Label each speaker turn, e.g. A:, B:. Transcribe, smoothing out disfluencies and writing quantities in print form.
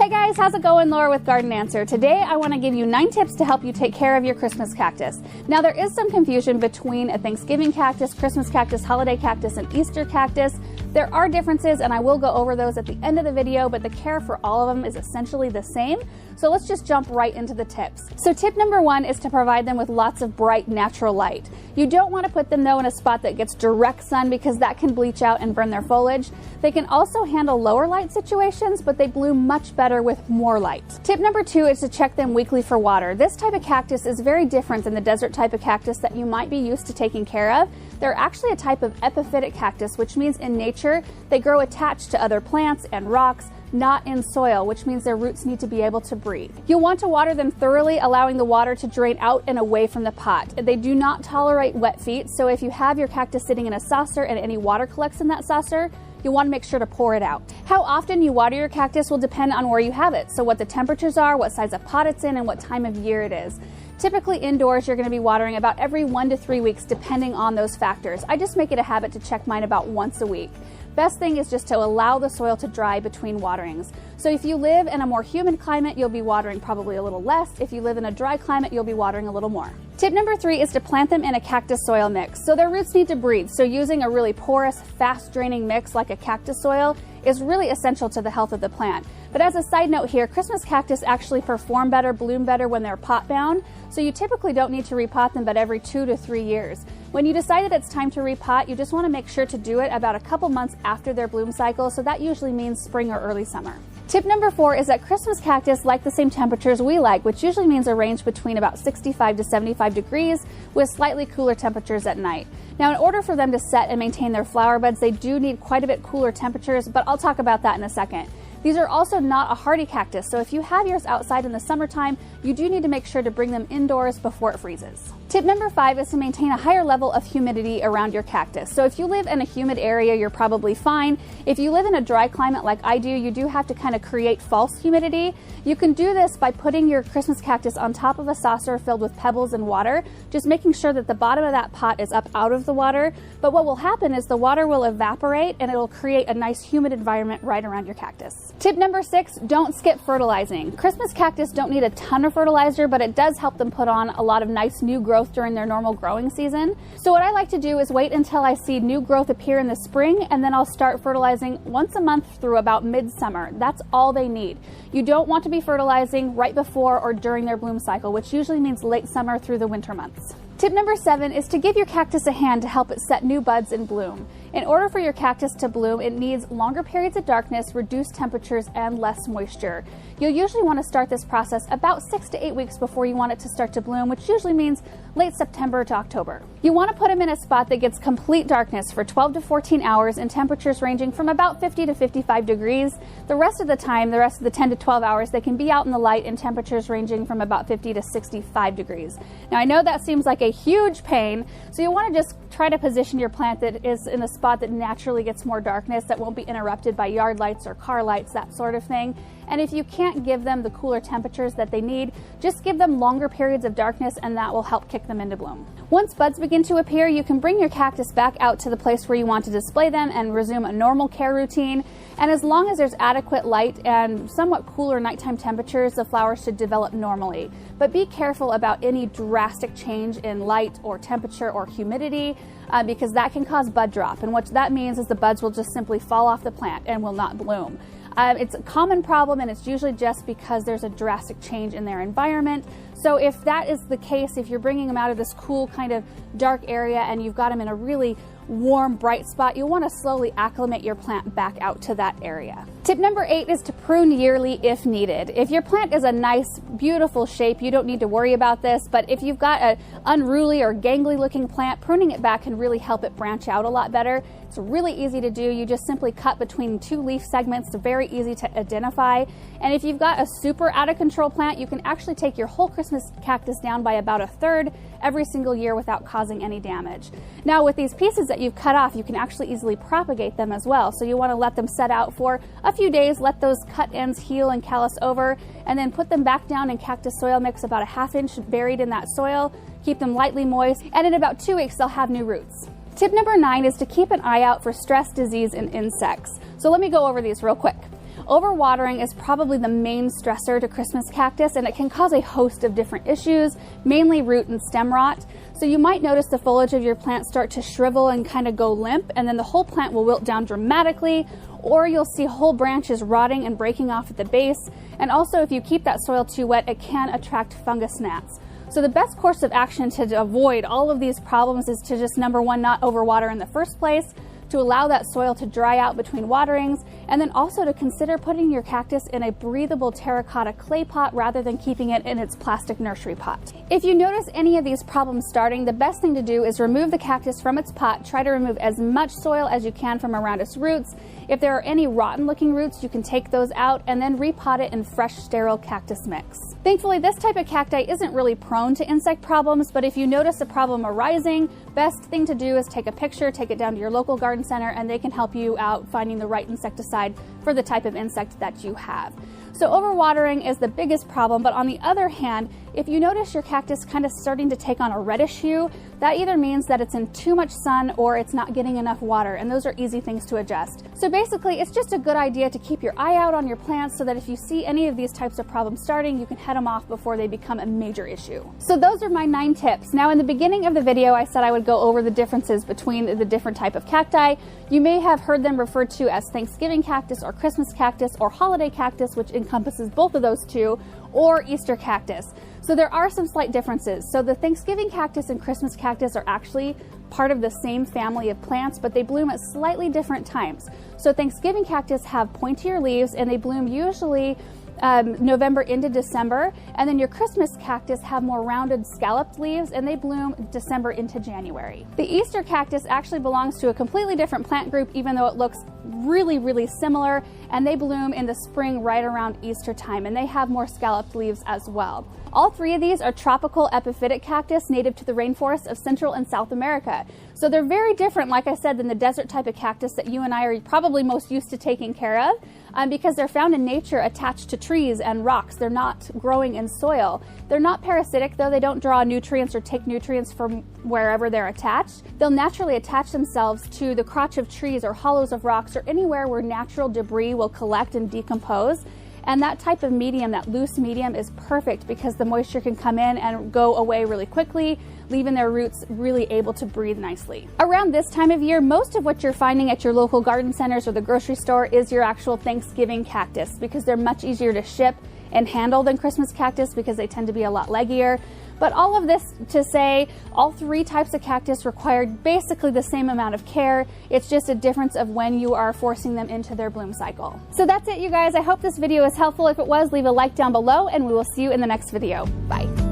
A: Hey guys, how's it going? Laura with Garden Answer. Today I want to give you 9 tips to help you take care of your Christmas cactus. Now there is some confusion between a Thanksgiving cactus, Christmas cactus, holiday cactus, and Easter cactus. There are differences and I will go over those at the end of the video, but the care for all of them is essentially the same. So let's just jump right into the tips. So tip number 1 is to provide them with lots of bright natural light. You don't want to put them though in a spot that gets direct sun because that can bleach out and burn their foliage. They can also handle lower light situations, but they bloom much better with more light. Tip number 2 is to check them weekly for water. This type of cactus is very different than the desert type of cactus that you might be used to taking care of. They're actually a type of epiphytic cactus, which means in nature they grow attached to other plants and rocks, not in soil, which means their roots need to be able to breathe. You'll want to water them thoroughly, allowing the water to drain out and away from the pot. They do not tolerate wet feet, so if you have your cactus sitting in a saucer and any water collects in that saucer, you'll want to make sure to pour it out. How often you water your cactus will depend on where you have it, so what the temperatures are, what size of pot it's in, and what time of year it is. Typically indoors, you're going to be watering about every 1 to 3 weeks depending on those factors. I just make it a habit to check mine about once a week. Best thing is just to allow the soil to dry between waterings. So if you live in a more humid climate, you'll be watering probably a little less. If you live in a dry climate, you'll be watering a little more. Tip number 3 is to plant them in a cactus soil mix. So their roots need to breathe. So using a really porous, fast draining mix like a cactus soil is really essential to the health of the plant. But as a side note here, Christmas cactus actually perform better, bloom better when they're pot bound. So you typically don't need to repot them but every 2 to 3 years. When you decide that it's time to repot, you just want to make sure to do it about a couple months after their bloom cycle, so that usually means spring or early summer. Tip number 4 is that Christmas cactus like the same temperatures we like, which usually means a range between about 65 to 75 degrees with slightly cooler temperatures at night. Now in order for them to set and maintain their flower buds, they do need quite a bit cooler temperatures, but I'll talk about that in a second. These are also not a hardy cactus, so if you have yours outside in the summertime, you do need to make sure to bring them indoors before it freezes. Tip number 5 is to maintain a higher level of humidity around your cactus. So if you live in a humid area, you're probably fine. If you live in a dry climate like I do, you do have to kind of create false humidity. You can do this by putting your Christmas cactus on top of a saucer filled with pebbles and water, just making sure that the bottom of that pot is up out of the water. But what will happen is the water will evaporate and it'll create a nice humid environment right around your cactus. Tip number 6, don't skip fertilizing. Christmas cactus don't need a ton of fertilizer, but it does help them put on a lot of nice new growth during their normal growing season. So what I like to do is wait until I see new growth appear in the spring, and then I'll start fertilizing once a month through about midsummer. That's all they need. You don't want to be fertilizing right before or during their bloom cycle, which usually means late summer through the winter months. Tip number 7 is to give your cactus a hand to help it set new buds and bloom. In order for your cactus to bloom, it needs longer periods of darkness, reduced temperatures, and less moisture. You'll usually want to start this process about 6 to 8 weeks before you want it to start to bloom, which usually means late September to October. You want to put them in a spot that gets complete darkness for 12 to 14 hours and temperatures ranging from about 50 to 55 degrees. The rest of the time, the rest of the 10 to 12 hours, they can be out in the light in temperatures ranging from about 50 to 65 degrees. Now I know that seems like a huge pain, so you want to just try to position your plant that is in a spot that naturally gets more darkness, that won't be interrupted by yard lights or car lights, that sort of thing. And if you can't give them the cooler temperatures that they need, just give them longer periods of darkness and that will help kick them into bloom. Once buds begin to appear, you can bring your cactus back out to the place where you want to display them and resume a normal care routine. And as long as there's adequate light and somewhat cooler nighttime temperatures, the flowers should develop normally. But be careful about any drastic change in light or temperature or humidity because that can cause bud drop. And what that means is the buds will just simply fall off the plant and will not bloom. It's a common problem and it's usually just because there's a drastic change in their environment. So if that is the case, if you're bringing them out of this cool kind of dark area and you've got them in a really warm, bright spot, you'll want to slowly acclimate your plant back out to that area. Tip number 8 is to prune yearly if needed. If your plant is a nice, beautiful shape, you don't need to worry about this, but if you've got an unruly or gangly looking plant, pruning it back can really help it branch out a lot better. It's really easy to do. You just simply cut between 2 leaf segments. It's very easy to identify. And if you've got a super out of control plant, you can actually take your whole Christmas cactus down by about 1/3 every single year without causing any damage. Now with these pieces that you've cut off, you can actually easily propagate them as well. So you want to let them set out for a few days, let those cut ends heal and callus over, and then put them back down in cactus soil mix about 1/2 inch buried in that soil. Keep them lightly moist, and in about 2 weeks they'll have new roots. Tip number 9 is to keep an eye out for stress, disease, and insects. So let me go over these real quick. Overwatering is probably the main stressor to Christmas cactus, and it can cause a host of different issues, mainly root and stem rot. So you might notice the foliage of your plant start to shrivel and kind of go limp, and then the whole plant will wilt down dramatically, or you'll see whole branches rotting and breaking off at the base. And also, if you keep that soil too wet, it can attract fungus gnats. So the best course of action to avoid all of these problems is to just, number one, not overwater in the first place, to allow that soil to dry out between waterings, and then also to consider putting your cactus in a breathable terracotta clay pot rather than keeping it in its plastic nursery pot. If you notice any of these problems starting, the best thing to do is remove the cactus from its pot. Try to remove as much soil as you can from around its roots. If there are any rotten looking roots, you can take those out and then repot it in fresh, sterile cactus mix. Thankfully, this type of cacti isn't really prone to insect problems, but if you notice a problem arising, best thing to do is take a picture, take it down to your local garden center, and they can help you out finding the right insecticide for the type of insect that you have. So overwatering is the biggest problem, but on the other hand, if you notice your cactus kind of starting to take on a reddish hue, that either means that it's in too much sun or it's not getting enough water, and those are easy things to adjust. So basically, it's just a good idea to keep your eye out on your plants so that if you see any of these types of problems starting, you can head them off before they become a major issue. So those are my 9 tips. Now, in the beginning of the video, I said I would go over the differences between the different type of cacti. You may have heard them referred to as Thanksgiving cactus or Christmas cactus or holiday cactus, which encompasses both of those two, or Easter cactus. So there are some slight differences. So the Thanksgiving cactus and Christmas cactus are actually part of the same family of plants, but they bloom at slightly different times. So Thanksgiving cactus have pointier leaves, and they bloom usually November into December, and then your Christmas cactus have more rounded scalloped leaves, and they bloom December into January. The Easter cactus actually belongs to a completely different plant group, even though it looks really similar, and they bloom in the spring right around Easter time, and they have more scalloped leaves as well. All 3 of these are tropical epiphytic cactus native to the rainforests of Central and South America. So they're very different, like I said, than the desert type of cactus that you and I are probably most used to taking care of, because they're found in nature attached to trees and rocks. They're not growing in soil. They're not parasitic, though. They don't draw nutrients or take nutrients from wherever they're attached. They'll naturally attach themselves to the crotch of trees or hollows of rocks or anywhere where natural debris will collect and decompose. And that type of medium, that loose medium, is perfect because the moisture can come in and go away really quickly, leaving their roots really able to breathe nicely. Around this time of year, most of what you're finding at your local garden centers or the grocery store is your actual Thanksgiving cactus, because they're much easier to ship and handle than Christmas cactus because they tend to be a lot leggier. But all of this to say, all 3 types of cactus require basically the same amount of care. It's just a difference of when you are forcing them into their bloom cycle. So that's it, you guys. I hope this video is helpful. If it was, leave a like down below, and we will see you in the next video. Bye.